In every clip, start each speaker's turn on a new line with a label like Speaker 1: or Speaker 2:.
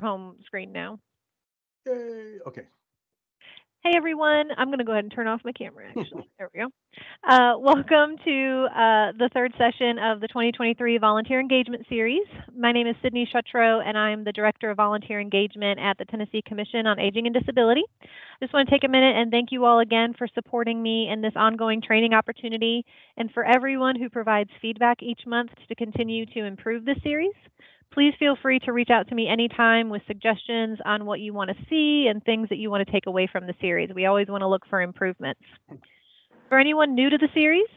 Speaker 1: home screen now.
Speaker 2: Yay. Okay.
Speaker 1: Hey everyone, I'm going to go ahead and turn off my camera actually. There we go. Welcome to the third session of the 2023 Volunteer Engagement Series. My name is Sydney Shuttro, and I'm the Director of Volunteer Engagement at the Tennessee Commission on Aging and Disability. I just want to take a minute and thank you all again for supporting me in this ongoing training opportunity and for everyone who provides feedback each month to continue to improve this series. Please feel free to reach out to me anytime with suggestions on what you want to see and things that you want to take away from the series. We always want to look for improvements. For anyone new to the series,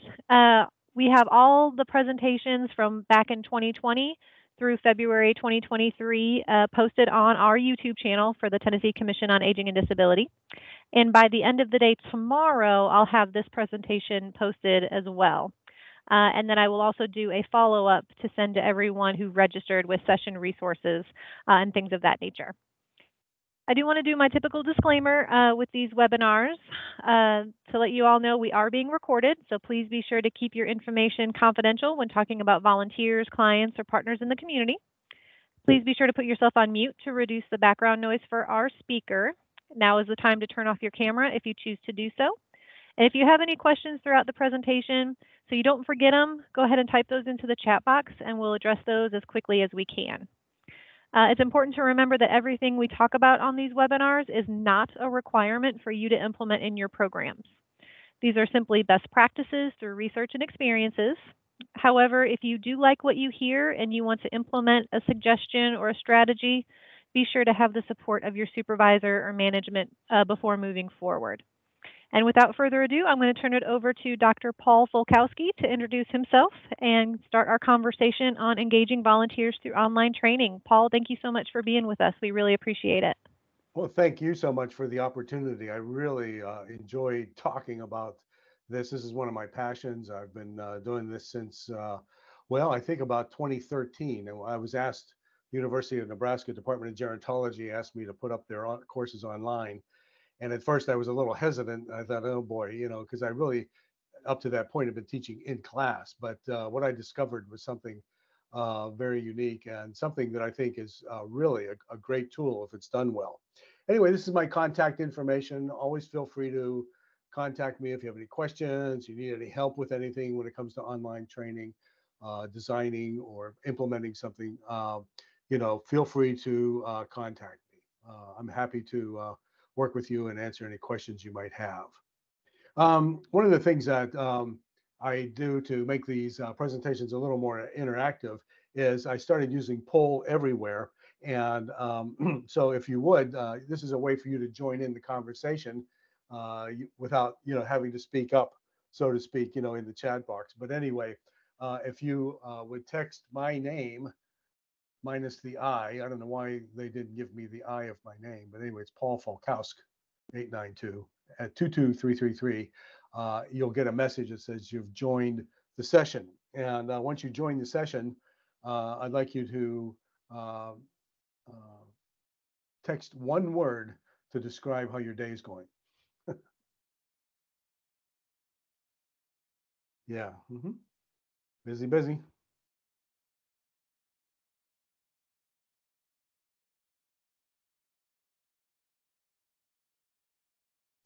Speaker 1: we have all the presentations from back in 2020 through February 2023 posted on our YouTube channel for the Tennessee Commission on Aging and Disability. And by the end of the day tomorrow, I'll have this presentation posted as well. And then I will also do a follow-up to send to everyone who registered with session resources and things of that nature. I do want to do my typical disclaimer with these webinars to let you all know we are being recorded, so please be sure to keep your information confidential when talking about volunteers, clients, or partners in the community. Please be sure to put yourself on mute to reduce the background noise for our speaker. Now is the time to turn off your camera if you choose to do so. And if you have any questions throughout the presentation, so you don't forget them, go ahead and type those into the chat box and we'll address those as quickly as we can. It's important to remember that everything we talk about on these webinars is not a requirement for you to implement in your programs. These are simply best practices through research and experiences. However, if you do like what you hear and you want to implement a suggestion or a strategy, be sure to have the support of your supervisor or management before moving forward. And without further ado, I'm going to turn it over to Dr. Paul Falkowski to introduce himself and start our conversation on engaging volunteers through online training. Paul, thank you so much for being with us. We really appreciate it.
Speaker 2: Well, thank you so much for the opportunity. I really enjoy talking about this. This is one of my passions. I've been doing this since, well, I think about 2013. And I was asked, University of Nebraska Department of Gerontology asked me to put up their courses online. And at first I was a little hesitant. I thought, oh boy, because I really, up to that point, have been teaching in class. But what I discovered was something very unique and something that I think is really a great tool if it's done well. Anyway, this is my contact information. Always feel free to contact me if you have any questions, you need any help with anything when it comes to online training, designing or implementing something. Feel free to contact me. I'm happy to work with you and answer any questions you might have. One of the things that I do to make these presentations a little more interactive is I started using poll everywhere. And so if you would, this is a way for you to join in the conversation without, having to speak up, so to speak, in the chat box. But anyway, if you would text my name minus the I don't know why they didn't give me the I of my name, but anyway, it's Paul Falkowski, 892 at 22333. You'll get a message that says you've joined the session. And once you join the session, I'd like you to uh, uh, text one word to describe how your day is going. Yeah. Busy, busy.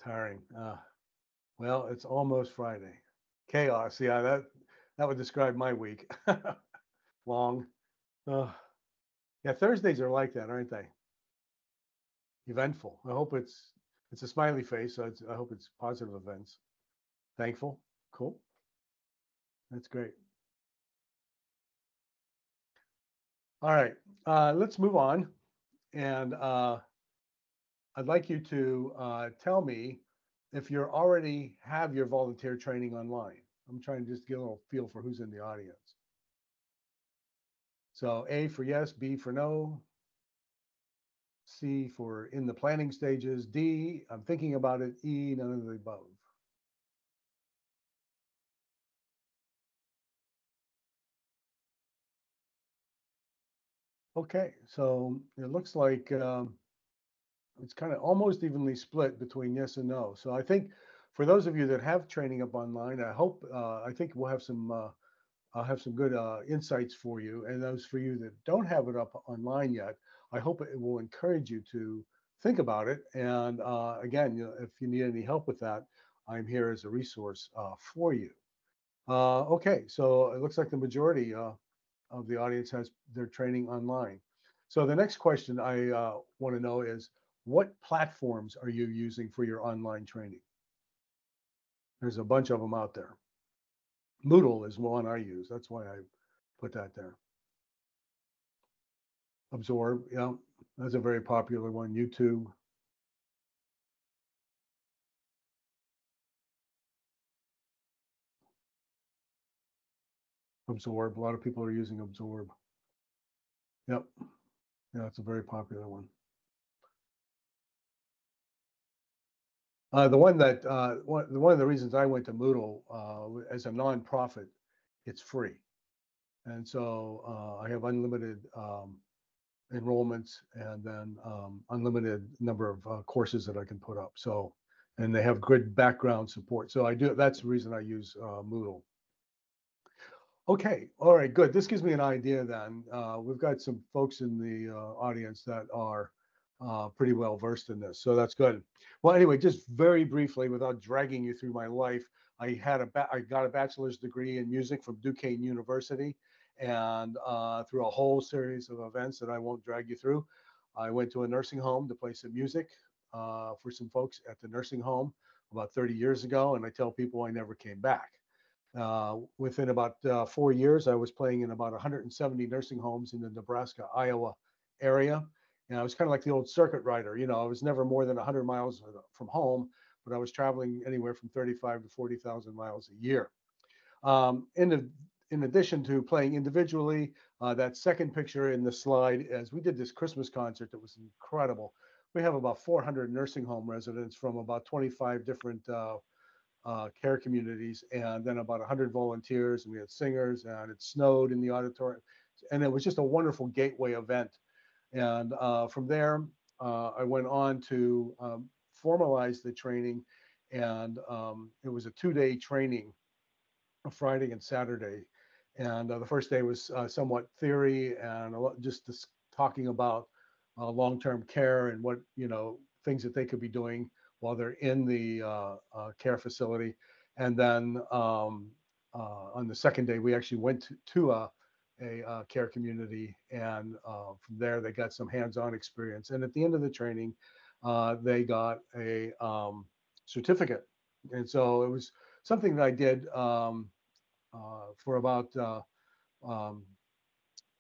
Speaker 2: Tiring. Well, it's almost Friday. Chaos. Yeah, that would describe my week. Long. Uh, yeah, Thursdays are like that, aren't they? Eventful. I hope it's a smiley face, so I hope it's positive events. Thankful. Cool. That's great. All right. Let's move on. And I'd like you to tell me if you already have your volunteer training online. I'm trying to just get a little feel for who's in the audience. So A for yes, B for no, C for in the planning stages, D, I'm thinking about it, E, none of the above. Okay, so it looks like it's kind of almost evenly split between yes and no. So I think for those of you that have training up online, I think we'll have some I'll have some good insights for you. And those for you that don't have it up online yet, I hope it will encourage you to think about it. And again, if you need any help with that, I'm here as a resource for you. Okay, so it looks like the majority of the audience has their training online. So the next question I want to know is, what platforms are you using for your online training? There's a bunch of them out there. Moodle is one I use. That's why I put that there. Absorb, yeah, that's a very popular one. YouTube, Absorb. A lot of people are using Absorb. Yep, yeah, it's a very popular one. One of the reasons I went to Moodle as a nonprofit, it's free, and so I have unlimited enrollments and then unlimited number of courses that I can put up. So, and they have good background support. So I do. That's the reason I use Moodle. Okay, all right, good. This gives me an idea then. We've got some folks in the audience that are pretty well versed in this, so that's good. Well, anyway, just very briefly, without dragging you through my life, I got a bachelor's degree in music from Duquesne University, and through a whole series of events that I won't drag you through, I went to a nursing home to play some music for some folks at the nursing home about 30 years ago, and I tell people I never came back. Within about 4 years, I was playing in about 170 nursing homes in the Nebraska, Iowa area. And I was kind of like the old circuit rider. I was never more than 100 miles from home, but I was traveling anywhere from 35 to 40,000 miles a year. In addition to playing individually, that second picture in the slide, as we did this Christmas concert that was incredible. We have about 400 nursing home residents from about 25 different care communities, and then about 100 volunteers, and we had singers, and it snowed in the auditorium, and it was just a wonderful gateway event. And from there, I went on to formalize the training, and it was a 2-day training, a Friday and Saturday. And the first day was somewhat theory and just talking about long-term care and what things that they could be doing while they're in the care facility. And then on the second day, we actually went to a care community, and from there they got some hands-on experience. And at the end of the training, they got a certificate. And so it was something that I did for about um,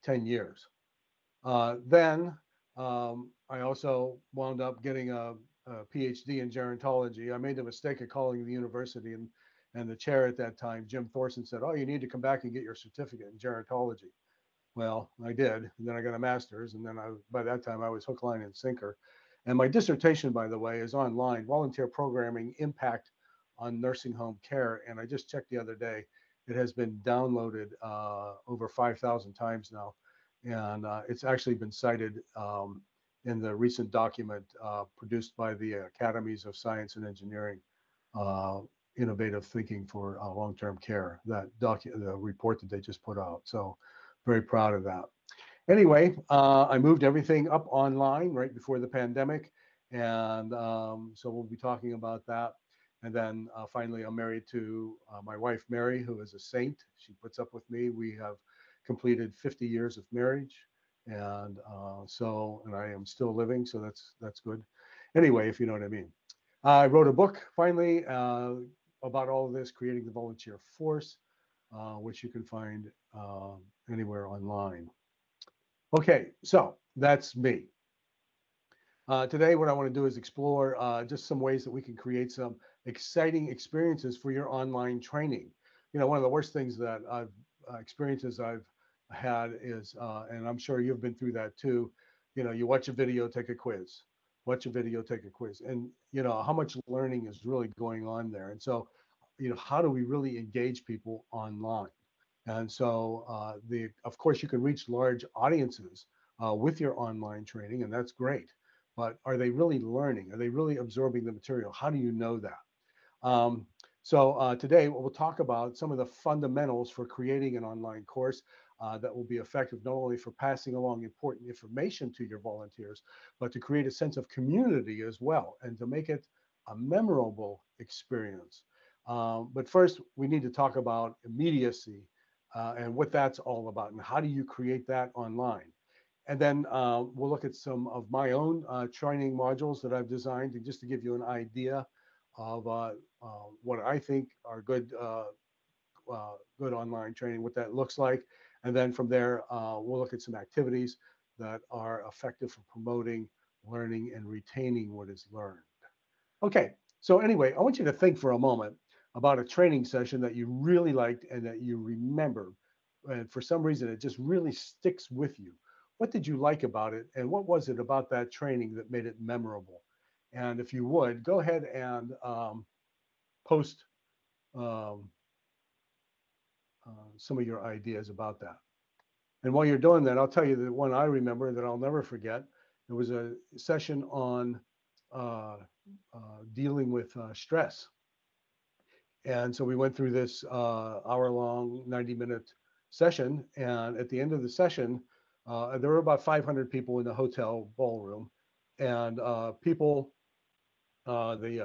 Speaker 2: 10 years. Then I also wound up getting a PhD in gerontology. I made the mistake of calling the university, and the chair at that time, Jim Thorson, said, "Oh, you need to come back and get your certificate in gerontology." Well, I did, and then I got a master's, and then by that time I was hook, line, and sinker. And my dissertation, by the way, is online: volunteer programming impact on nursing home care. And I just checked the other day; it has been downloaded over 5,000 times now, and it's actually been cited in the recent document produced by the Academies of Science and Engineering, uh, Innovative Thinking for Long-Term Care, the report that they just put out. So very proud of that. Anyway, I moved everything up online right before the pandemic. And so we'll be talking about that. And then finally, I'm married to my wife, Mary, who is a saint. She puts up with me. We have completed 50 years of marriage. And and I am still living. So that's good. Anyway, if you know what I mean. I wrote a book finally about all of this, creating the volunteer force, which you can find anywhere online. Okay, so that's me. Today, what I want to do is explore just some ways that we can create some exciting experiences for your online training. One of the worst things that experiences I've had is, and I'm sure you've been through that too, you watch a video, take a quiz, watch a video, take a quiz, and how much learning is really going on there. And so, how do we really engage people online? And so, of course, you can reach large audiences with your online training, and that's great. But are they really learning? Are they really absorbing the material? How do you know that? So today we'll talk about some of the fundamentals for creating an online course that will be effective not only for passing along important information to your volunteers, but to create a sense of community as well and to make it a memorable experience. But first, we need to talk about immediacy and what that's all about and how do you create that online. And then we'll look at some of my own training modules that I've designed to just to give you an idea of what I think are good online training, what that looks like. And then from there, we'll look at some activities that are effective for promoting learning and retaining what is learned. Okay, so anyway, I want you to think for a moment about a training session that you really liked and that you remember. And for some reason, it just really sticks with you. What did you like about it? And what was it about that training that made it memorable? And if you would, go ahead and post um, some of your ideas about that. And while you're doing that, I'll tell you the one I remember that I'll never forget. It was a session on uh, dealing with stress. And so we went through this hour long, 90-minute session. And at the end of the session, there were about 500 people in the hotel ballroom. And the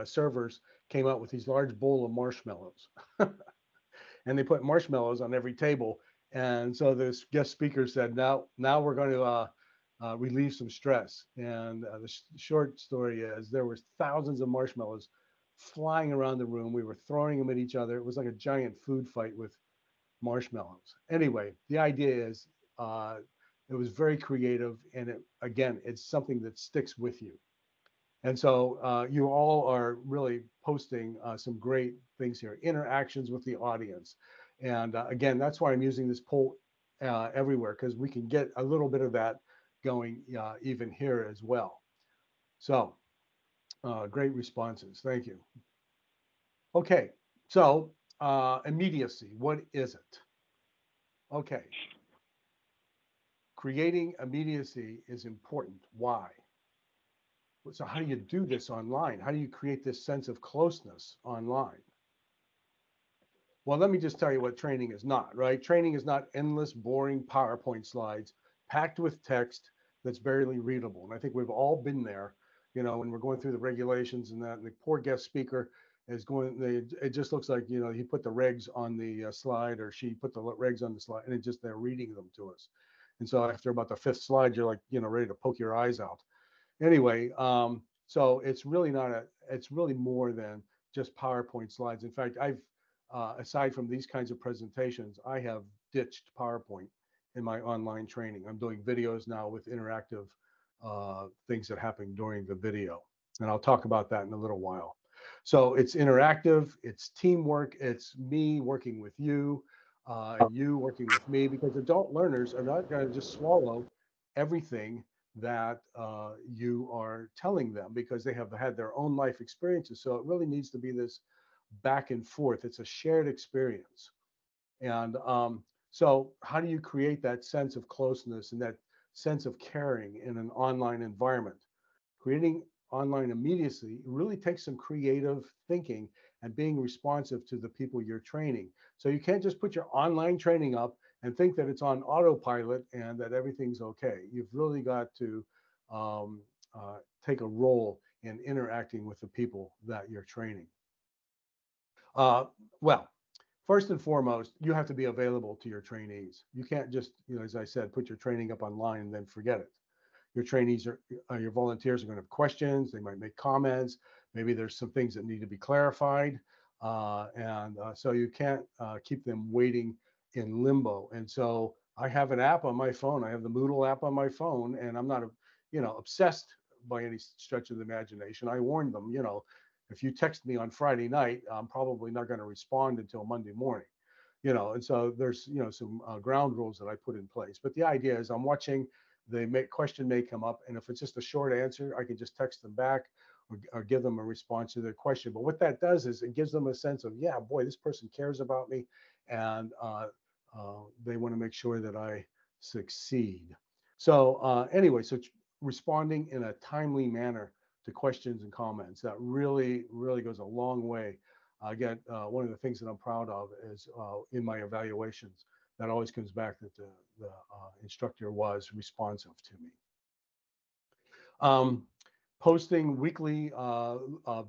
Speaker 2: servers came out with these large bowl of marshmallows. And they put marshmallows on every table. And so this guest speaker said, now we're going to relieve some stress. And the short story is there was thousands of marshmallows flying around the room. We were throwing them at each other. It was like a giant food fight with marshmallows. Anyway, the idea is it was very creative. And again, it's something that sticks with you. And so you all are really posting some great things here, interactions with the audience. And again, that's why I'm using this poll everywhere, because we can get a little bit of that going even here as well. So great responses. Thank you. Okay. So immediacy, what is it? Okay. Creating immediacy is important. Why? So how do you do this online? How do you create this sense of closeness online? Well, let me just tell you what training is not, right? Training is not endless, boring PowerPoint slides packed with text that's barely readable. And I think we've all been there, when we're going through the regulations and that, and the poor guest speaker is it just looks like, he put the regs on the slide or she put the regs on the slide and they're reading them to us. And so after about the fifth slide, you're like, ready to poke your eyes out. Anyway, so it's really more than just PowerPoint slides. In fact, aside from these kinds of presentations, I have ditched PowerPoint in my online training. I'm doing videos now with interactive things that happen during the video. And I'll talk about that in a little while. So it's interactive, it's teamwork, it's me working with you, and you working with me, because adult learners are not going to just swallow everything that you are telling them because they have had their own life experiences. So it really needs to be this back and forth. It's a shared experience. And so, how do you create that sense of closeness and that sense of caring in an online environment? Creating online immediacy really takes some creative thinking and being responsive to the people you're training. So, you can't just put your online training up and think that it's on autopilot and that everything's okay. You've really got to um, take a role in interacting with the people that you're training. Uh, well, first and foremost, you have to be available to your trainees. You can't just, as I said, put your training up online and then forget it. Your volunteers are going to have questions. They might make comments. Maybe there's some things that need to be clarified. And so you can't keep them waiting in limbo. And so I have an app on my phone. I have the Moodle app on my phone, and I'm not, obsessed by any stretch of the imagination. I warned them, if you text me on Friday night, I'm probably not going to respond until Monday morning. And so there's, some ground rules that I put in place. But the idea is I'm watching, question may come up, and if it's just a short answer, I can just text them back or give them a response to their question. But what that does is it gives them a sense of, yeah, boy, this person cares about me, and they want to make sure that I succeed. So anyway, so responding in a timely manner to questions and comments, that really, really goes a long way Again, one of the things that I'm proud of is in my evaluations, that always comes back that the instructor was responsive to me. Um, Posting weekly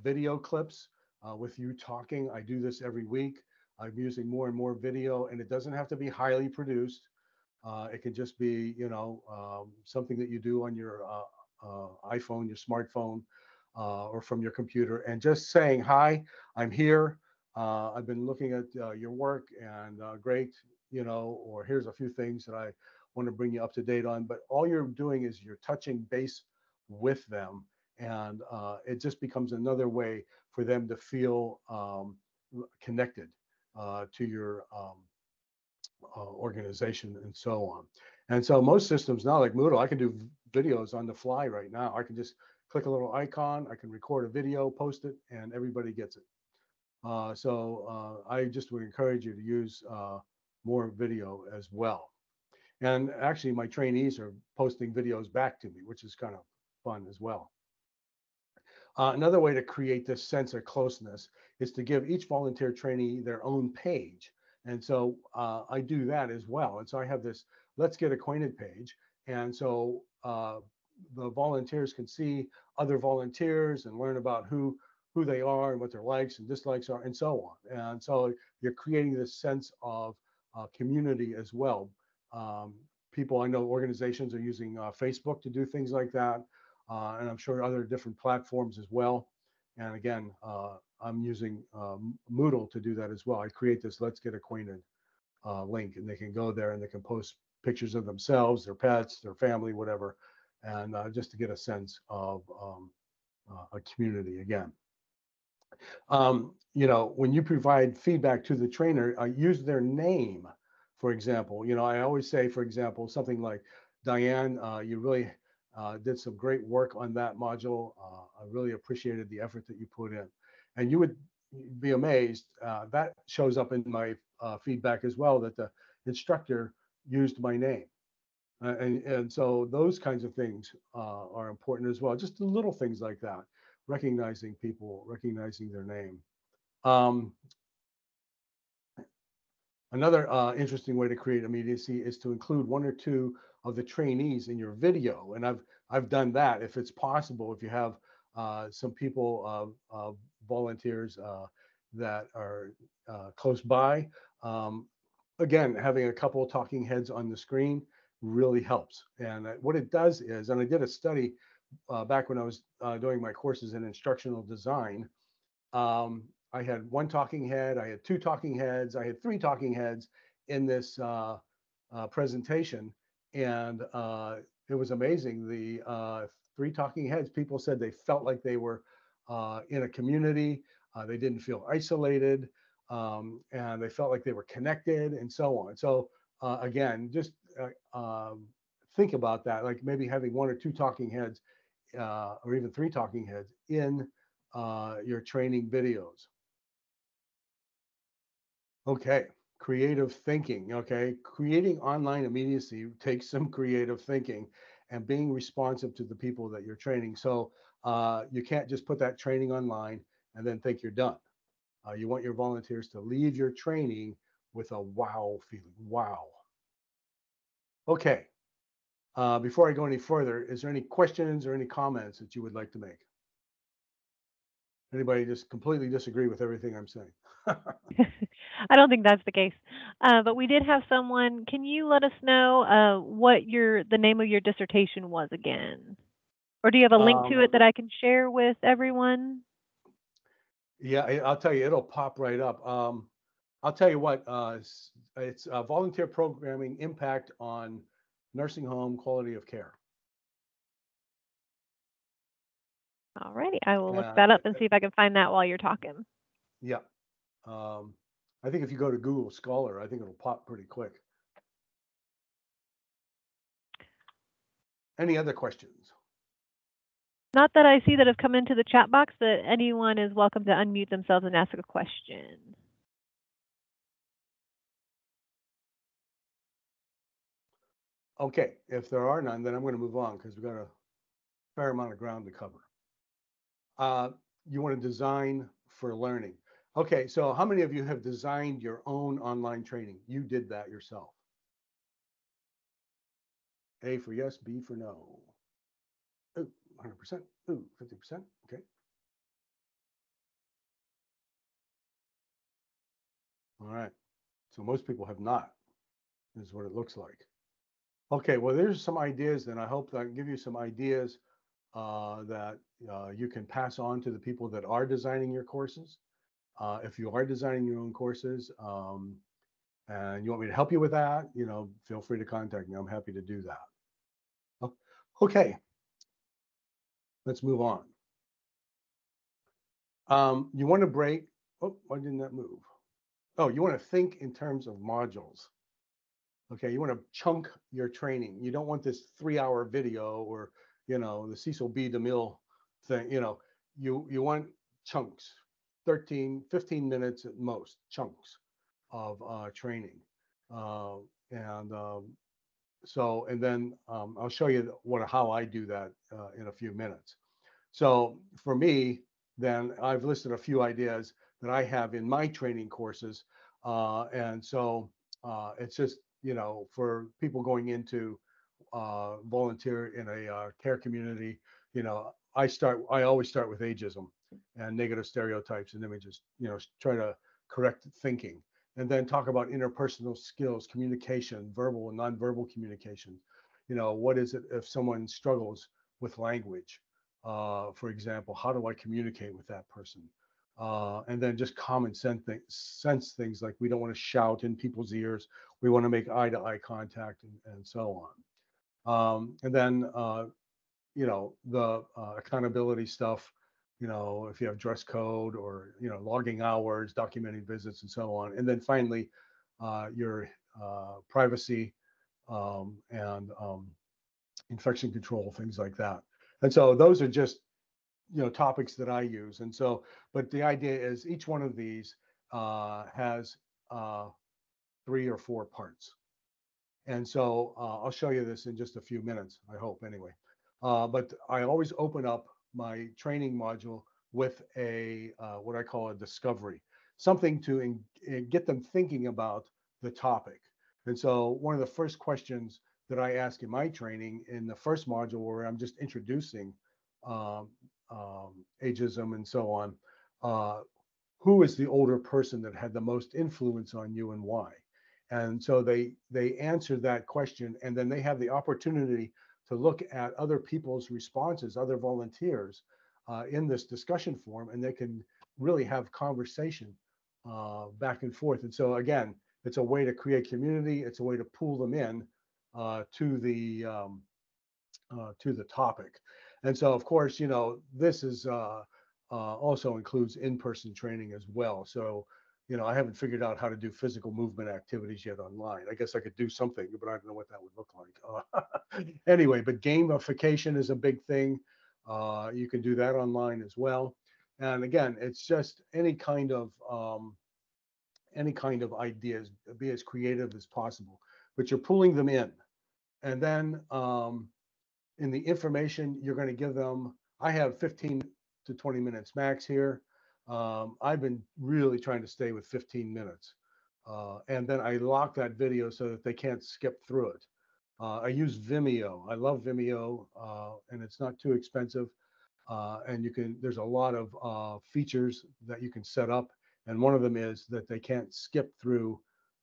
Speaker 2: video clips with you talking. I do this every week. I'm using more and more video, and it doesn't have to be highly produced. It can just be, something that you do on your iPhone, your smartphone, or from your computer, and just saying, "Hi, I'm here. I've been looking at your work, and great, or here's a few things that I want to bring you up to date on." But all you're doing is you're touching base with them, and it just becomes another way for them to feel connected to your organization and so on. And so most systems now, like Moodle, I can do videos on the fly right now. I can just click a little icon, I can record a video, post it, and everybody gets it. So I just would encourage you to use more video as well. And actually, my trainees are posting videos back to me, which is kind of fun as well. Another way to create this sense of closeness is to give each volunteer trainee their own page. And so I do that as well. And so I have this Let's Get Acquainted page. And so the volunteers can see other volunteers and learn about who they are and what their likes and dislikes are and so on. And so you're creating this sense of community as well. People, I know organizations are using Facebook to do things like that. And I'm sure other different platforms as well. And again, I'm using Moodle to do that as well. I create this Let's Get Acquainted link, and they can go there and they can post pictures of themselves, their pets, their family, whatever, and just to get a sense of a community again. When you provide feedback to the trainer, use their name, for example. I always say, for example, something like, Diane, you really did some great work on that module. I really appreciated the effort that you put in. And you would be amazed, that shows up in my feedback as well, that the instructor used my name. And so those kinds of things are important as well. Just the little things like that, recognizing people, recognizing their name. Another interesting way to create immediacy is to include one or two of the trainees in your video. And I've done that if it's possible. If you have some people, volunteers that are close by, again, having a couple of talking heads on the screen really helps. And what it does is, and I did a study back when I was doing my courses in instructional design. I had one talking head, I had two talking heads, I had three talking heads in this presentation. And it was amazing. The three talking heads, people said they felt like they were in a community. They didn't feel isolated, and they felt like they were connected and so on. So again, just think about that, like maybe having one or two talking heads or even three talking heads in your training videos. Okay, creative thinking. Okay, creating online immediacy takes some creative thinking and being responsive to the people that you're training. So you can't just put that training online and then think you're done. You want your volunteers to leave your training with a wow feeling. Wow. Okay. Before I go any further, is there any questions or any comments that you would like to make? Anybody just completely disagree with everything I'm saying?
Speaker 1: I don't think that's the case. But we did have someone. Can you let us know what the name of your dissertation was again? Or do you have a link to it that I can share with everyone?
Speaker 2: Yeah, I'll tell you, it'll pop right up. I'll tell you what, it's volunteer programming impact on nursing home quality of care.
Speaker 1: Alrighty, I will look that up and see if I can find that while you're talking.
Speaker 2: Yeah. I think if you go to Google Scholar, I think it'll pop pretty quick. Any other questions?
Speaker 1: Not that I see that have come into the chat box, but anyone is welcome to unmute themselves and ask a question.
Speaker 2: Okay, if there are none, then I'm going to move on because we've got a fair amount of ground to cover. You want to design for learning. Okay, so how many of you have designed your own online training? You did that yourself. A for yes, B for no. Ooh, 100%. Ooh, 50%. Okay. All right. So most people have not, is what it looks like. Okay, well, there's some ideas, and I hope that I can give you some ideas that you can pass on to the people that are designing your courses. If you are designing your own courses, and you want me to help you with that, feel free to contact me. I'm happy to do that. Okay, let's move on. You want to break. Oh, why didn't that move? Oh, you want to think in terms of modules. Okay, you want to chunk your training. You don't want this 3-hour video or the Cecil B. DeMille thing. You want chunks, 13, 15 minutes at most, chunks of training. And so, and then I'll show you how I do that in a few minutes. So for me, then I've listed a few ideas that I have in my training courses. And so it's just, for people going into volunteer in a care community, I always start with ageism and negative stereotypes and images, try to correct thinking and then talk about interpersonal skills, communication, verbal and nonverbal communication. What is it if someone struggles with language? For example, how do I communicate with that person? And then just common sense things like we don't want to shout in people's ears. We want to make eye-to-eye contact and so on. And then, the accountability stuff, if you have dress code or, logging hours, documenting visits and so on. And then finally, your privacy and infection control, things like that. And so those are just topics that I use. And so, but the idea is each one of these has 3 or 4 parts. And so I'll show you this in just a few minutes, I hope anyway. But I always open up my training module with a what I call a discovery, something to get them thinking about the topic. And so one of the first questions that I ask in my training in the first module, where I'm just introducing um, ageism and so on, uh, who is the older person that had the most influence on you and why? And so they answer that question, and then they have the opportunity to look at other people's responses, other volunteers in this discussion forum, and they can really have conversation back and forth. And so again, it's a way to create community. It's a way to pull them in to the topic. And so, of course, this is also includes in-person training as well. So, I haven't figured out how to do physical movement activities yet online. I guess I could do something, but I don't know what that would look like. Anyway, but gamification is a big thing. You can do that online as well. And again, it's just any kind of ideas, be as creative as possible, but you're pulling them in. And then in the information you're going to give them, I have 15 to 20 minutes max here. I've been really trying to stay with 15 minutes. And then I lock that video so that they can't skip through it. I use Vimeo. I love Vimeo, and it's not too expensive. And there's a lot of features that you can set up. And one of them is that they can't skip through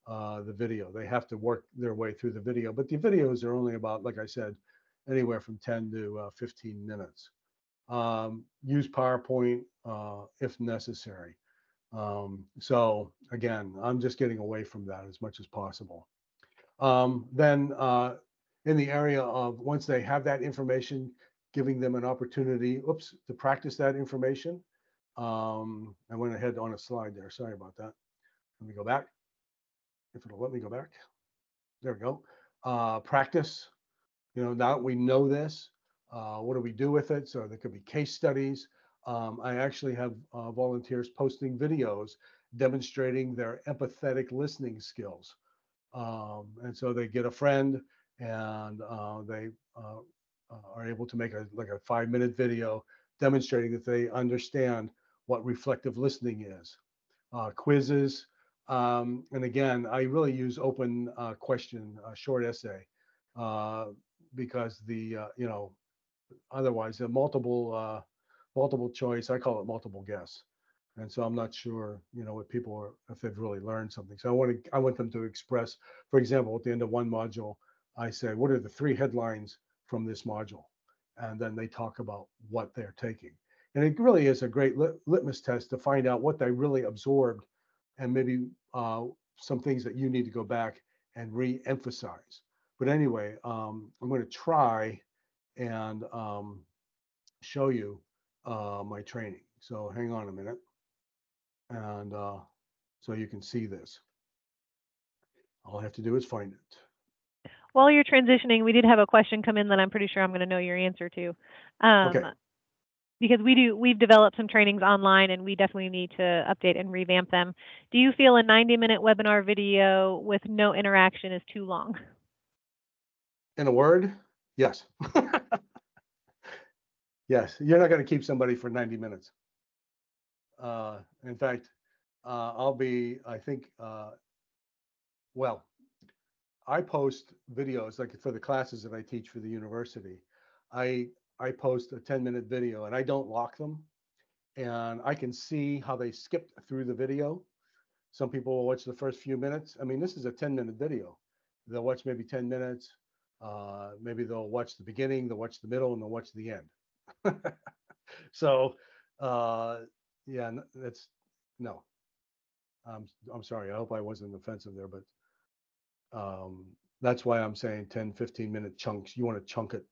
Speaker 2: the video. They have to work their way through the video. But the videos are only about, like I said, anywhere from 10 to 15 minutes. Use PowerPoint if necessary. So again, I'm just getting away from that as much as possible. Then in the area of once they have that information, giving them an opportunity, to practice that information. I went ahead on a slide there. Sorry about that. Let me go back. If it'll let me go back. There we go. Practice. Now we know this. What do we do with it? So there could be case studies. I actually have volunteers posting videos demonstrating their empathetic listening skills. And so they get a friend and they are able to make a 5-minute video demonstrating that they understand what reflective listening is. quizzes. And again, I really use open question, short essay, uh, because otherwise the multiple choice, I call it multiple guess. And so I'm not sure, what people are, if they've really learned something. So I want them to express, for example, at the end of one module, I say, what are the 3 headlines from this module? And then they talk about what they're taking. And it really is a great litmus test to find out what they really absorbed, and maybe some things that you need to go back and re-emphasize. But anyway, I'm going to try and show you my training. So hang on a minute, and so you can see this. All I have to do is find it.
Speaker 1: While you're transitioning, we did have a question come in that I'm pretty sure I'm going to know your answer to.
Speaker 2: Okay.
Speaker 1: Because we've developed some trainings online and we definitely need to update and revamp them. Do you feel a 90-minute webinar video with no interaction is too long?
Speaker 2: In a word, yes. Yes, you're not going to keep somebody for 90 minutes. In fact, I think, well, I post videos like for the classes that I teach for the university. I post a 10-minute video and I don't lock them. And I can see how they skipped through the video. Some people will watch the first few minutes. I mean, this is a 10-minute video. They'll watch maybe 10 minutes. Maybe they'll watch the beginning, they'll watch the middle, and they'll watch the end. So, yeah, that's no. I'm sorry. I hope I wasn't offensive there, but that's why I'm saying 10, 15-minute chunks. You want to chunk it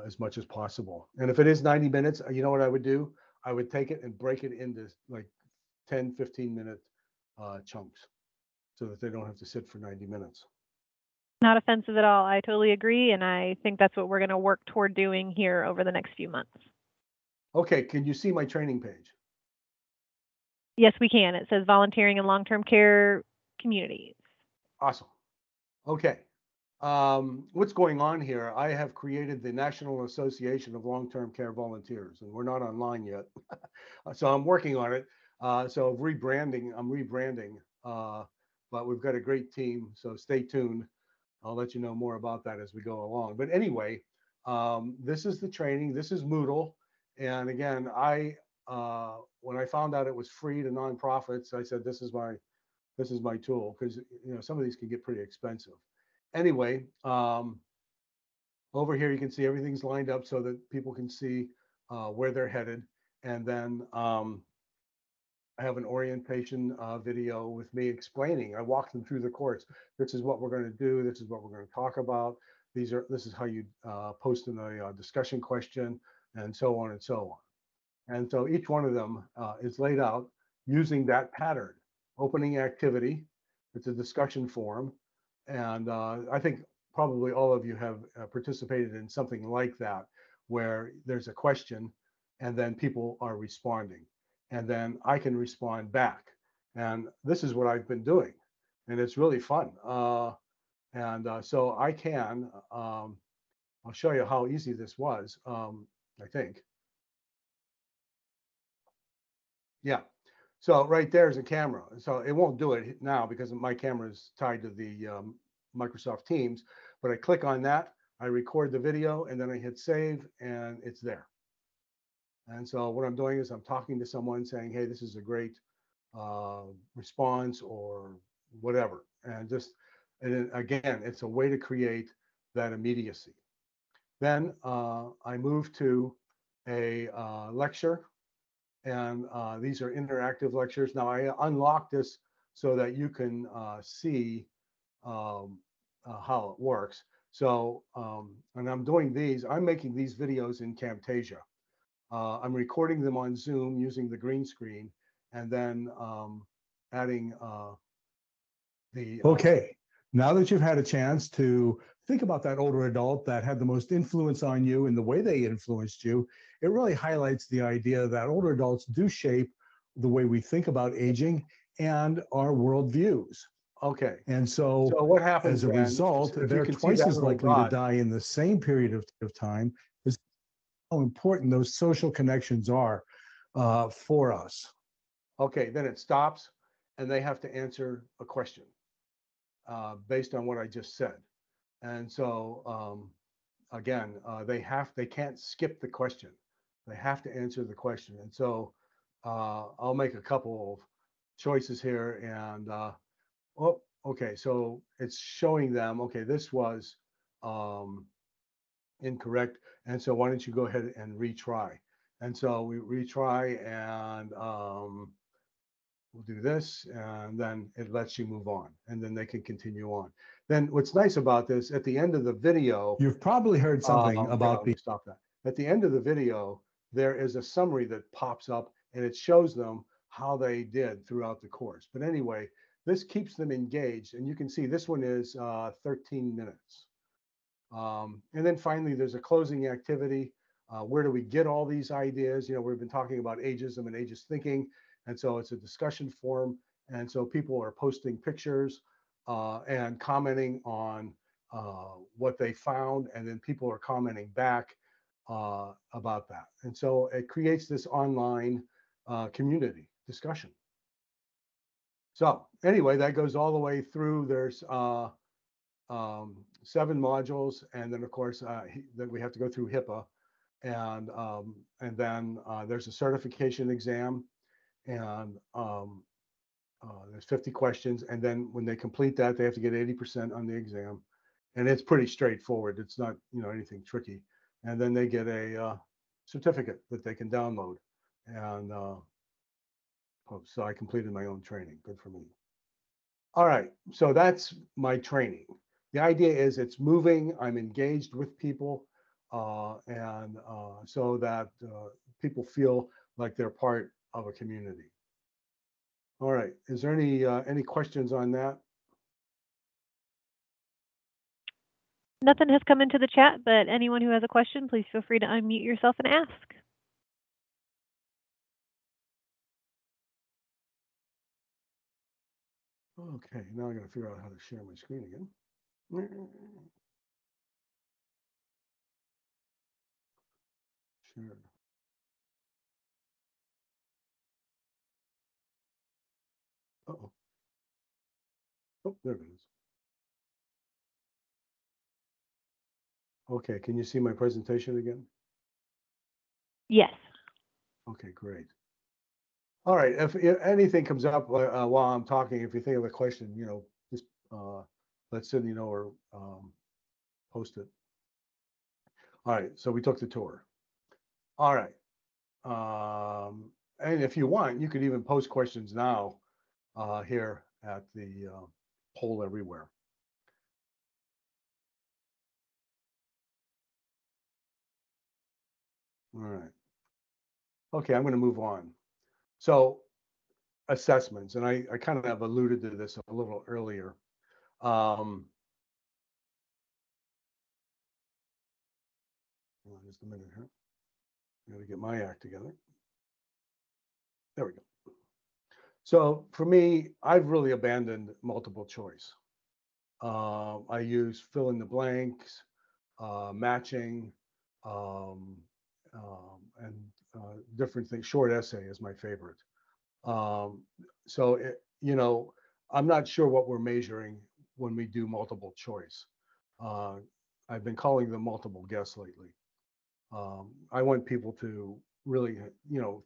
Speaker 2: as much as possible. And if it is 90 minutes, you know what I would do? I would take it and break it into like 10, 15-minute chunks so that they don't have to sit for 90 minutes.
Speaker 1: Not offensive at all. I totally agree. And I think that's what we're going to work toward doing here over the next few months.
Speaker 2: Okay. Can you see my training page?
Speaker 1: Yes, we can. It says volunteering in long-term care communities.
Speaker 2: Awesome. Okay. What's going on here? I have created the National Association of Long-Term Care Volunteers, and we're not online yet. So I'm working on it. So I'm rebranding, but we've got a great team. So stay tuned. I'll let you know more about that as we go along. But anyway, this is the training. This is Moodle. And again, when I found out it was free to nonprofits, I said, this is my tool, because some of these can get pretty expensive. Anyway, over here you can see everything's lined up so that people can see where they're headed. And then I have an orientation video with me explaining. I walk them through the course. This is what we're going to do. This is what we're going to talk about. This is how you post in a discussion question, and so on and so on. And so each one of them is laid out using that pattern. Opening activity, it's a discussion forum. And I think probably all of you have participated in something like that, where there's a question and then people are responding. And then I can respond back. And this is what I've been doing. And it's really fun. So I can, I'll show you how easy this was, I think. Yeah. So right there's a camera. So it won't do it now because my camera is tied to the Microsoft Teams. But I click on that, I record the video, and then I hit save, and it's there. And so what I'm doing is I'm talking to someone saying, hey, this is a great response or whatever. And again, it's a way to create that immediacy. Then I move to a lecture. And these are interactive lectures. Now I unlock this so that you can see how it works. So, and I'm making these videos in Camtasia. I'm recording them on Zoom using the green screen, and then adding the.
Speaker 3: Okay, now that you've had a chance to think about that older adult that had the most influence on you and the way they influenced you, it really highlights the idea that older adults do shape the way we think about aging and our worldviews.
Speaker 2: Okay.
Speaker 3: And so
Speaker 2: what happens
Speaker 3: as a result, they're twice as likely to die in the same period of time. Is how important those social connections are for us.
Speaker 2: Okay, then it stops and they have to answer a question based on what I just said. And so again, they can't skip the question. They have to answer the question. And so I'll make a couple of choices here. And oh, okay, so it's showing them. Okay, this was um, incorrect. And so why don't you go ahead and retry? And so we retry, and we'll do this, and then it lets you move on, and then they can continue on. Then what's nice about this, at the end of the video,
Speaker 3: You've probably heard something about
Speaker 2: let me stop that. At the end of the video, there is a summary that pops up, and it shows them how they did throughout the course. But anyway, this keeps them engaged, and you can see this one is 13 minutes. And then finally, there's a closing activity. Where do we get all these ideas? You know, we've been talking about ageism and ageist thinking. And so it's a discussion forum. And so people are posting pictures and commenting on what they found. And then people are commenting back about that. And so it creates this online community discussion. So anyway, that goes all the way through. There's 7 modules, and then of course then we have to go through HIPAA, and then there's a certification exam, and there's 50 questions, and then when they complete that, they have to get 80% on the exam, and it's pretty straightforward. It's not anything tricky, and then they get a certificate that they can download, and so I completed my own training. Good for me. All right, so that's my training. The idea is it's moving, I'm engaged with people, and so that people feel like they're part of a community. All right, is there any questions on that?
Speaker 1: Nothing has come into the chat, but anyone who has a question, please feel free to unmute yourself and ask.
Speaker 2: Okay, now I got to figure out how to share my screen again. Share. Uh-oh. Oh, there it is. Okay, can you see my presentation again?
Speaker 1: Yes.
Speaker 2: Okay, great. All right, if anything comes up while I'm talking, if you think of a question, just let Sydney know or post it. All right, so we took the tour. All right. And if you want, you could even post questions now here at the poll everywhere. All right. Okay, I'm going to move on. So assessments, and I kind of have alluded to this a little earlier. Just a minute here. I got to get my act together. There we go. So for me, I've really abandoned multiple choice. I use fill in the blanks, matching, and different things. Short essay is my favorite. So, I'm not sure what we're measuring when we do multiple choice. I've been calling them multiple guess lately. I want people to really,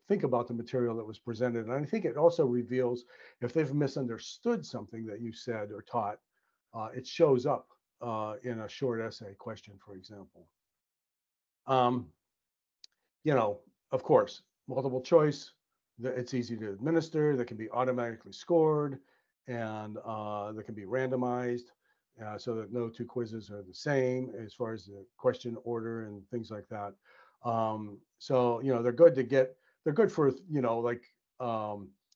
Speaker 2: think about the material that was presented. And I think it also reveals if they've misunderstood something that you said or taught, it shows up in a short essay question, for example. Of course, multiple choice, it's easy to administer, that can be automatically scored, and that can be randomized so that no 2 quizzes are the same as far as the question order and things like that. So, they're good to get, they're good for, like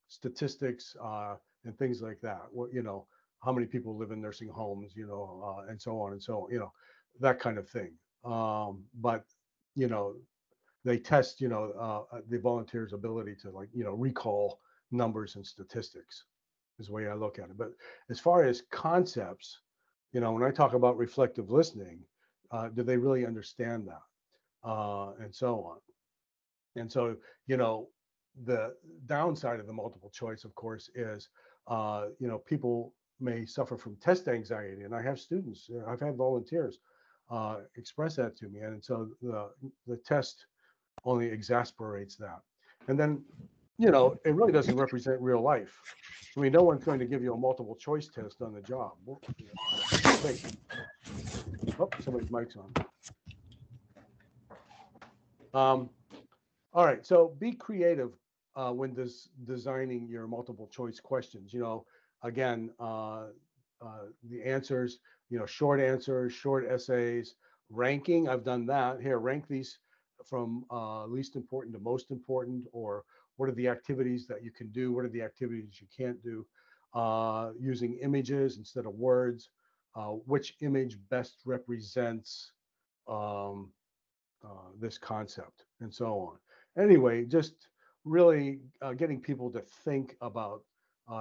Speaker 2: statistics and things like that. How many people live in nursing homes, and so on and so on, that kind of thing. But, they test, the volunteer's ability to recall numbers and statistics is the way I look at it. But as far as concepts, when I talk about reflective listening, do they really understand that? And so on. And so, the downside of the multiple choice, of course, is people may suffer from test anxiety, and I have students, I've had volunteers express that to me, and so the test only exasperates that. And then, it really doesn't represent real life. I mean, no one's going to give you a multiple choice test on the job. Well, wait, oh, somebody's mic's on. All right, so be creative when designing your multiple choice questions. Again, the answers, short answers, short essays, ranking. I've done that. Here, rank these from least important to most important, or what are the activities that you can do? What are the activities you can't do? Using images instead of words. Which image best represents um, this concept, and so on. Anyway, just really getting people to think about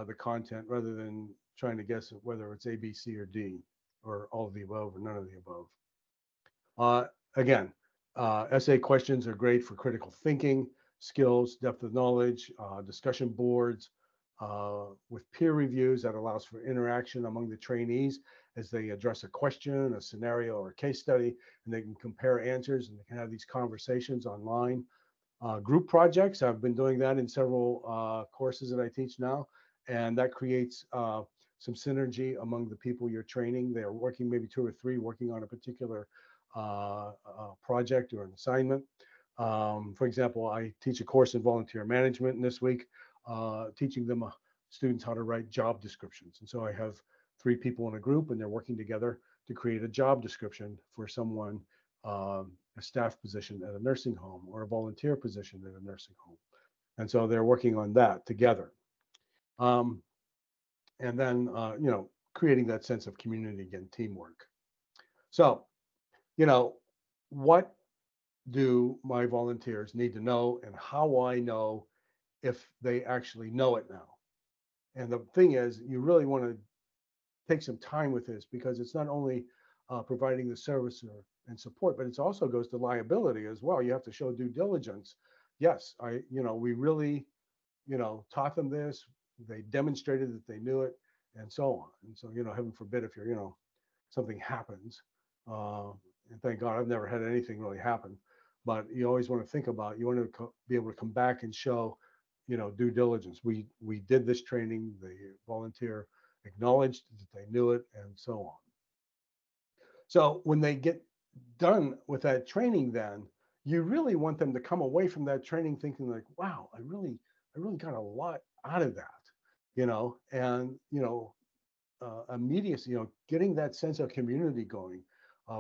Speaker 2: the content rather than trying to guess whether it's A, B, C, or D, or all of the above, or none of the above. Again, essay questions are great for critical thinking skills, depth of knowledge, discussion boards with peer reviews that allows for interaction among the trainees as they address a question, a scenario, or a case study, and they can compare answers and they can have these conversations online. Group projects, I've been doing that in several courses that I teach now, and that creates some synergy among the people you're training. They're working, maybe two or three, working on a particular project or an assignment. For example, I teach a course in volunteer management, and this week, teaching them students how to write job descriptions. And so I have 3 people in a group, and they're working together to create a job description for someone, a staff position at a nursing home or a volunteer position at a nursing home. And so they're working on that together. And then, creating that sense of community and teamwork. So, what do my volunteers need to know, and how I know if they actually know it now? And the thing is, you really want to take some time with this, because it's not only providing the service and support, but it also goes to liability as well. You have to show due diligence. Yes, we really, taught them this. They demonstrated that they knew it, and so on. And so, heaven forbid if something happens. And thank God I've never had anything really happen. But you always want to think about, you want to be able to come back and show, due diligence. We did this training. The volunteer acknowledged that they knew it, and so on. So when they get done with that training, then you really want them to come away from that training thinking like, wow, I really got a lot out of that, and immediacy, getting that sense of community going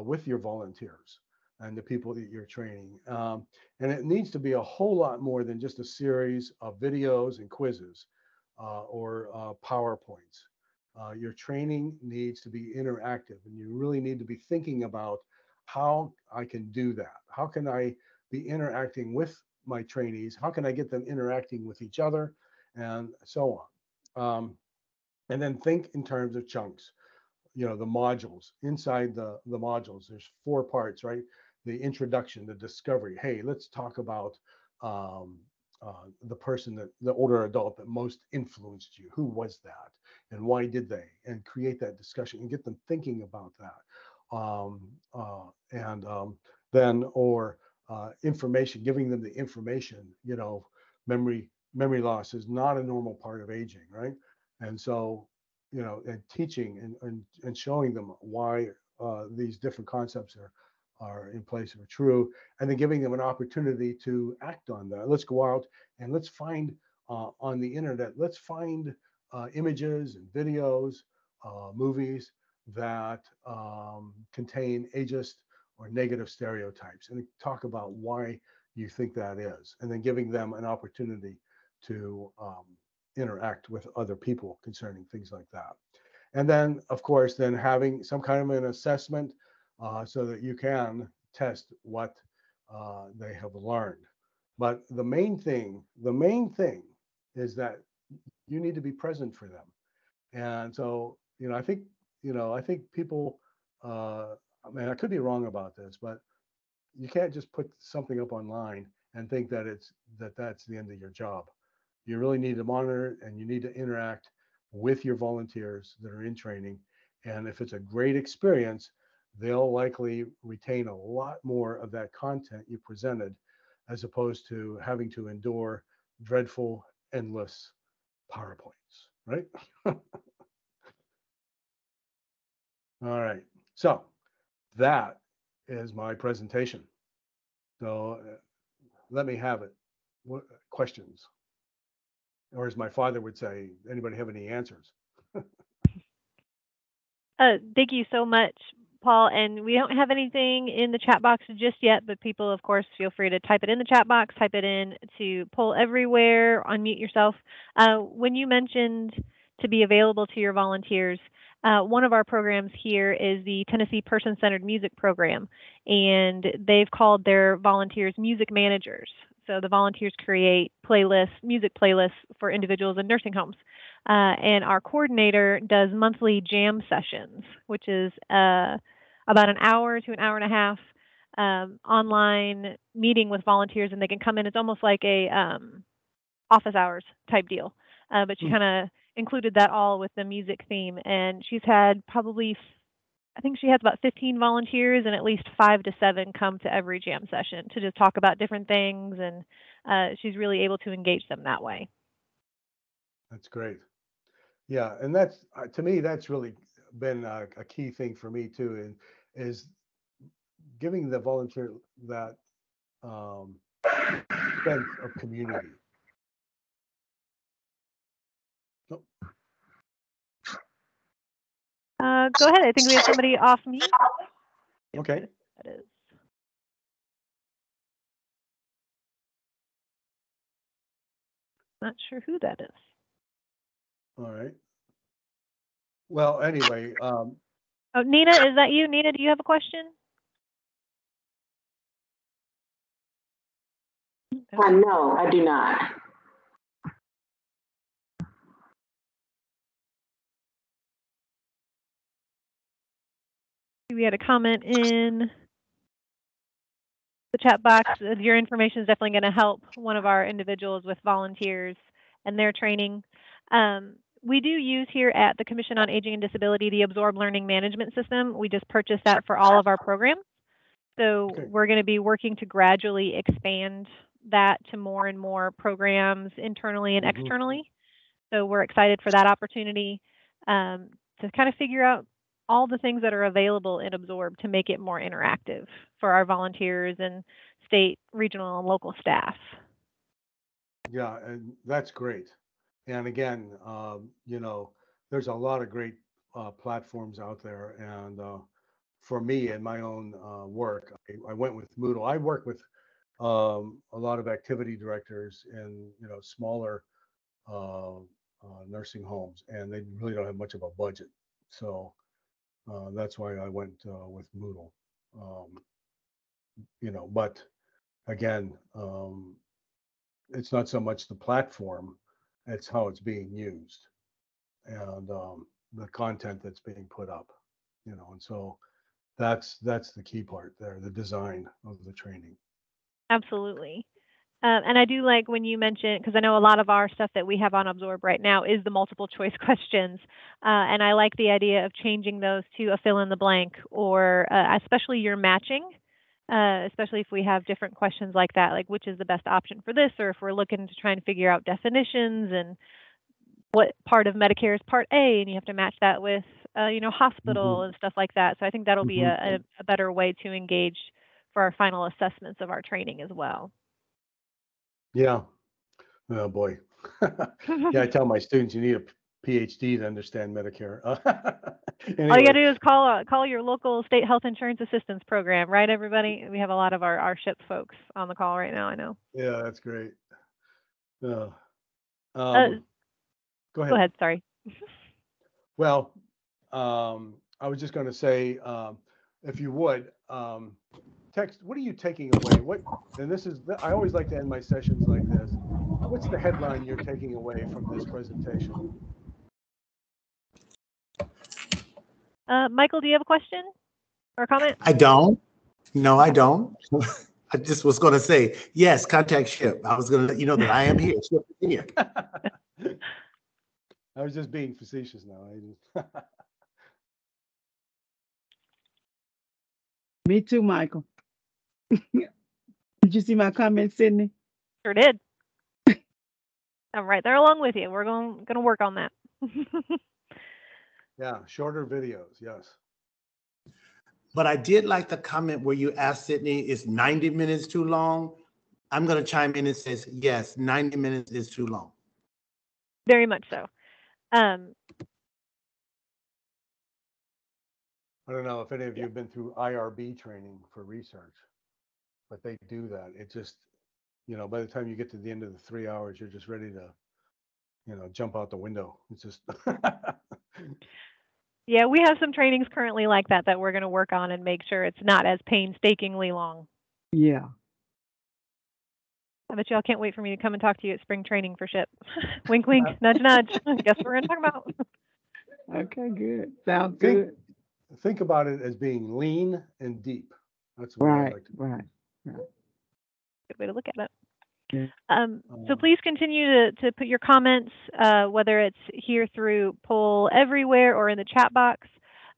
Speaker 2: with your volunteers and the people that you're training. And it needs to be a whole lot more than just a series of videos and quizzes or PowerPoints. Your training needs to be interactive, and you really need to be thinking about how I can do that. How can I be interacting with my trainees? How can I get them interacting with each other, and so on? And then think in terms of chunks. The modules. Inside the modules, there's 4 parts, right? The introduction, the discovery. Hey, let's talk about the person, the older adult that most influenced you. Who was that, and why did they? And create that discussion and get them thinking about that. Then, or information, giving them the information. Memory loss is not a normal part of aging, right? And so, and teaching and showing them why these different concepts are in place, are true, and then giving them an opportunity to act on that. Let's go out and let's find on the internet, let's find images and videos, movies that contain ageist or negative stereotypes, and talk about why you think that is, and then giving them an opportunity to interact with other people concerning things like that. And then, of course, then having some kind of an assessment so that you can test what they have learned. But the main thing is that you need to be present for them. And so, I think people, I mean, I could be wrong about this, but you can't just put something up online and think that that's the end of your job. You really need to monitor and you need to interact with your volunteers that are in training. And if it's a great experience, they'll likely retain a lot more of that content you presented, as opposed to having to endure dreadful, endless PowerPoints, right? All right. So that is my presentation. So let me have it. What questions? Or as my father would say, anybody have any answers?
Speaker 1: Thank you so much, Paul. And we don't have anything in the chat box just yet, but people, of course, feel free to type it in the chat box, type it in to Poll Everywhere, unmute yourself. When you mentioned to be available to your volunteers, one of our programs here is the Tennessee Person-Centered Music Program, and they've called their volunteers music managers. So the volunteers create playlists, music playlists for individuals in nursing homes. And our coordinator does monthly jam sessions, which is about an hour to an hour and a half online meeting with volunteers, and they can come in. It's almost like a office hours type deal, but she kind of included that all with the music theme. And she's had probably, I think she has about 15 volunteers, and at least 5 to 7 come to every jam session to just talk about different things, and she's really able to engage them that way.
Speaker 2: That's great. Yeah, and that's to me, that's really been a key thing for me too, and is giving the volunteer that sense of community. Oh,
Speaker 1: Go ahead. I think we have somebody off mute.
Speaker 2: okay.
Speaker 1: That is. Not sure who that is.
Speaker 2: All right. Well, anyway,
Speaker 1: Oh, Nina, is that you? Nina, do you have a question?
Speaker 4: No, I do not.
Speaker 1: We had a comment in the chat box. Your information is definitely going to help one of our individuals with volunteers and their training. We do use here at the Commission on Aging and Disability the Absorb Learning Management System. We just purchased that for all of our programs. So we're going to be working to gradually expand that to more and more programs internally and externally. So we're excited for that opportunity to kind of figure out all the things that are available in Absorb to make it more interactive for our volunteers and state, regional, and local staff.
Speaker 2: Yeah, and that's great. And again, you know, there's a lot of great platforms out there. And for me in my own work, I went with Moodle. I work with a lot of activity directors in, you know, smaller nursing homes, and they really don't have much of a budget. So that's why I went with Moodle. You know, but again, it's not so much the platform, it's how it's being used and the content that's being put up, you know, and so that's the key part there, the design of the training.
Speaker 1: Absolutely. And I do like when you mentioned, because I know a lot of our stuff that we have on Absorb right now is the multiple choice questions. And I like the idea of changing those to a fill in the blank, or especially your matching, especially if we have different questions like that, like which is the best option for this, or if we're looking to try and figure out definitions and what part of Medicare is Part A, and you have to match that with, you know, hospital and stuff like that. So I think that'll be a better way to engage for our final assessments of our training as well.
Speaker 2: Yeah. Oh boy. Yeah, I tell my students you need a PhD to understand Medicare. Anyway.
Speaker 1: All you gotta do is call your local state health insurance assistance program, right, everybody? We have a lot of our SHIP folks on the call right now, I know.
Speaker 2: Yeah, that's great. Go ahead.
Speaker 1: Go ahead, sorry.
Speaker 2: Well, I was just going to say, if you would, text, what are you taking away? And this is, I always like to end my sessions like this. What's the headline you're taking away from this presentation?
Speaker 1: Michael, do you have a question or a comment?
Speaker 5: I don't. No, I don't. I just was going to say, yes, contact Ship. I was going to let you know that I am here. Ship is here.
Speaker 2: I was just being facetious now.
Speaker 6: Me too, Michael. Did you see my comment, Sydney?
Speaker 1: Sure did. I'm right there along with you. We're going to work on that.
Speaker 2: Yeah, shorter videos, yes.
Speaker 5: But I did like the comment where you asked Sydney, is 90 minutes too long? I'm going to chime in and says, yes, 90 minutes is too long.
Speaker 1: Very much so.
Speaker 2: I don't know if any of you have been through IRB training for research, but they do that. It just, by the time you get to the end of the 3 hours, you're just ready to, jump out the window. It's just.
Speaker 1: Yeah, we have some trainings currently like that we're going to work on and make sure it's not as painstakingly long.
Speaker 6: Yeah.
Speaker 1: I bet y'all can't wait for me to come and talk to you at spring training for SHIP. Wink, wink, nudge, nudge. Guess what we're going to talk about.
Speaker 6: Okay, good. Sounds good.
Speaker 2: Think about it as being lean and deep. That's what I like to do.
Speaker 6: Right.
Speaker 1: Good way to look at it.
Speaker 6: Yeah.
Speaker 1: So please continue to put your comments, whether it's here through poll everywhere or in the chat box.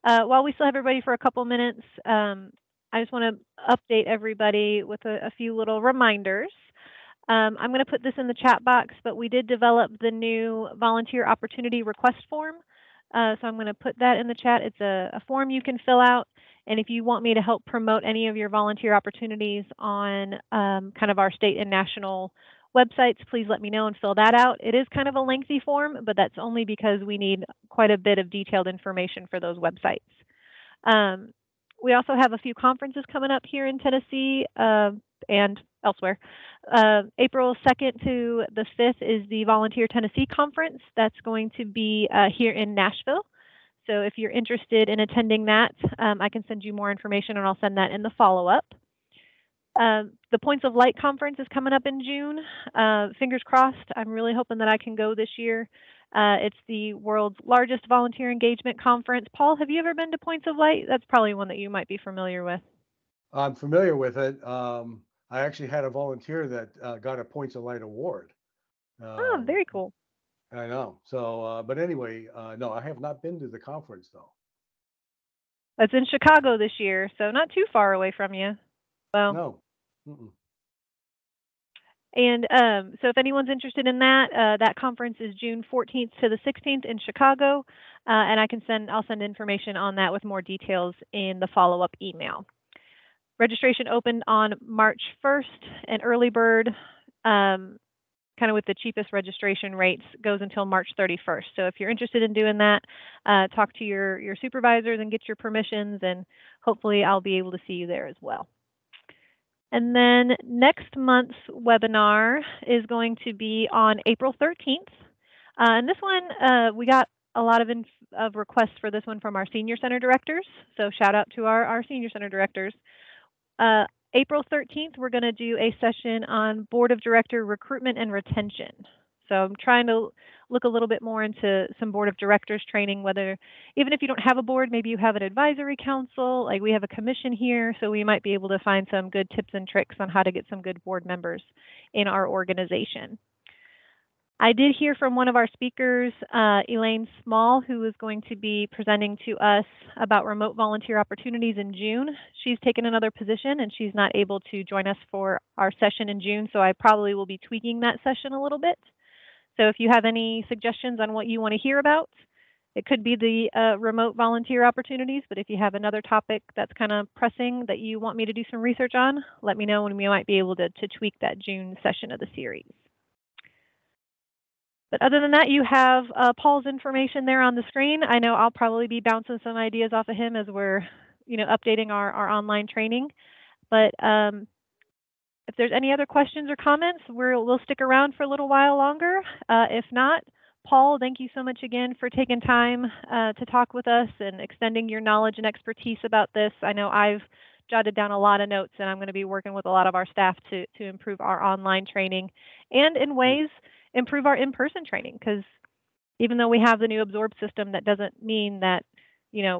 Speaker 1: While we still have everybody for a couple minutes, I just want to update everybody with a few little reminders. I'm going to put this in the chat box, but we did develop the new volunteer opportunity request form. So I'm going to put that in the chat. It's a form you can fill out. And if you want me to help promote any of your volunteer opportunities on kind of our state and national websites, please let me know and fill that out. It is kind of a lengthy form, but that's only because we need quite a bit of detailed information for those websites. We also have a few conferences coming up here in Tennessee and elsewhere. April 2nd to the 5th is the Volunteer Tennessee Conference. That's going to be here in Nashville. So if you're interested in attending that, I can send you more information and I'll send that in the follow-up. The Points of Light Conference is coming up in June. Fingers crossed. I'm really hoping that I can go this year. It's the world's largest volunteer engagement conference. Paul, have you ever been to Points of Light? That's probably one that you might be familiar with.
Speaker 2: I'm familiar with it. I actually had a volunteer that got a Points of Light award.
Speaker 1: Oh, very cool.
Speaker 2: I know. So, but anyway, no, I have not been to the conference though.
Speaker 1: That's in Chicago this year, so not too far away from you. Well,
Speaker 2: no. Mm-mm.
Speaker 1: And so if anyone's interested in that, that conference is June 14th to the 16th in Chicago, and I'll send information on that with more details in the follow-up email. Registration opened on March 1st, and early bird, kind of with the cheapest registration rates, goes until March 31st. So if you're interested in doing that, talk to your supervisors and get your permissions, and hopefully I'll be able to see you there as well. And then next month's webinar is going to be on April 13th. And this one, we got a lot of requests for this one from our senior center directors. So shout out to our senior center directors. April 13th, we're going to do a session on board of director recruitment and retention. So I'm trying to look a little bit more into some board of directors training, even if you don't have a board, maybe you have an advisory council, like we have a commission here, so we might be able to find some good tips and tricks on how to get some good board members in our organization. I did hear from one of our speakers, Elaine Small, who is going to be presenting to us about remote volunteer opportunities in June. She's taken another position and she's not able to join us for our session in June, so I probably will be tweaking that session a little bit. So if you have any suggestions on what you want to hear about, it could be the remote volunteer opportunities, but if you have another topic that's kind of pressing that you want me to do some research on, let me know and we might be able to tweak that June session of the series. But other than that, you have Paul's information there on the screen. I know I'll probably be bouncing some ideas off of him as we're updating our online training. But if there's any other questions or comments, we'll stick around for a little while longer. If not, Paul, thank you so much again for taking time to talk with us and extending your knowledge and expertise about this. I know I've jotted down a lot of notes, and I'm going to be working with a lot of our staff to improve our online training and in ways improve our in-person training, because even though we have the new Absorb system, that doesn't mean that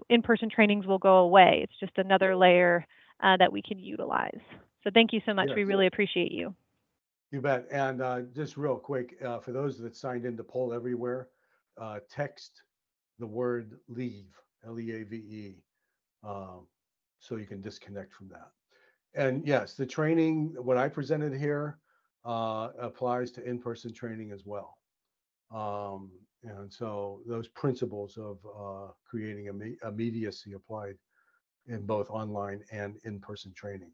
Speaker 1: in-person trainings will go away. It's just another layer that we can utilize. So thank you so much. We
Speaker 2: Yes.
Speaker 1: really appreciate you.
Speaker 2: You bet. And just real quick, for those that signed into Poll Everywhere, text the word leave, LEAVE, so you can disconnect from that. And yes, the training, what I presented here, applies to in-person training as well. And so those principles of creating immediacy applied in both online and in-person training.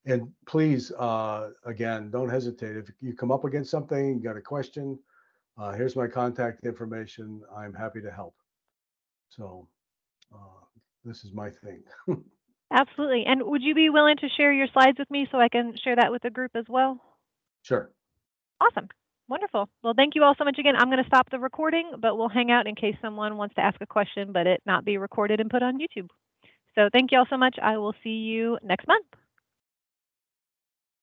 Speaker 2: And please, again, don't hesitate. If you come up against something, you got a question, here's my contact information. I'm happy to help. So this is my thing.
Speaker 1: Absolutely. And would you be willing to share your slides with me so I can share that with the group as well?
Speaker 2: Sure.
Speaker 1: Awesome. Wonderful. Well, thank you all so much again. I'm going to stop the recording, but we'll hang out in case someone wants to ask a question, but it not be recorded and put on YouTube. So thank you all so much. I will see you next month.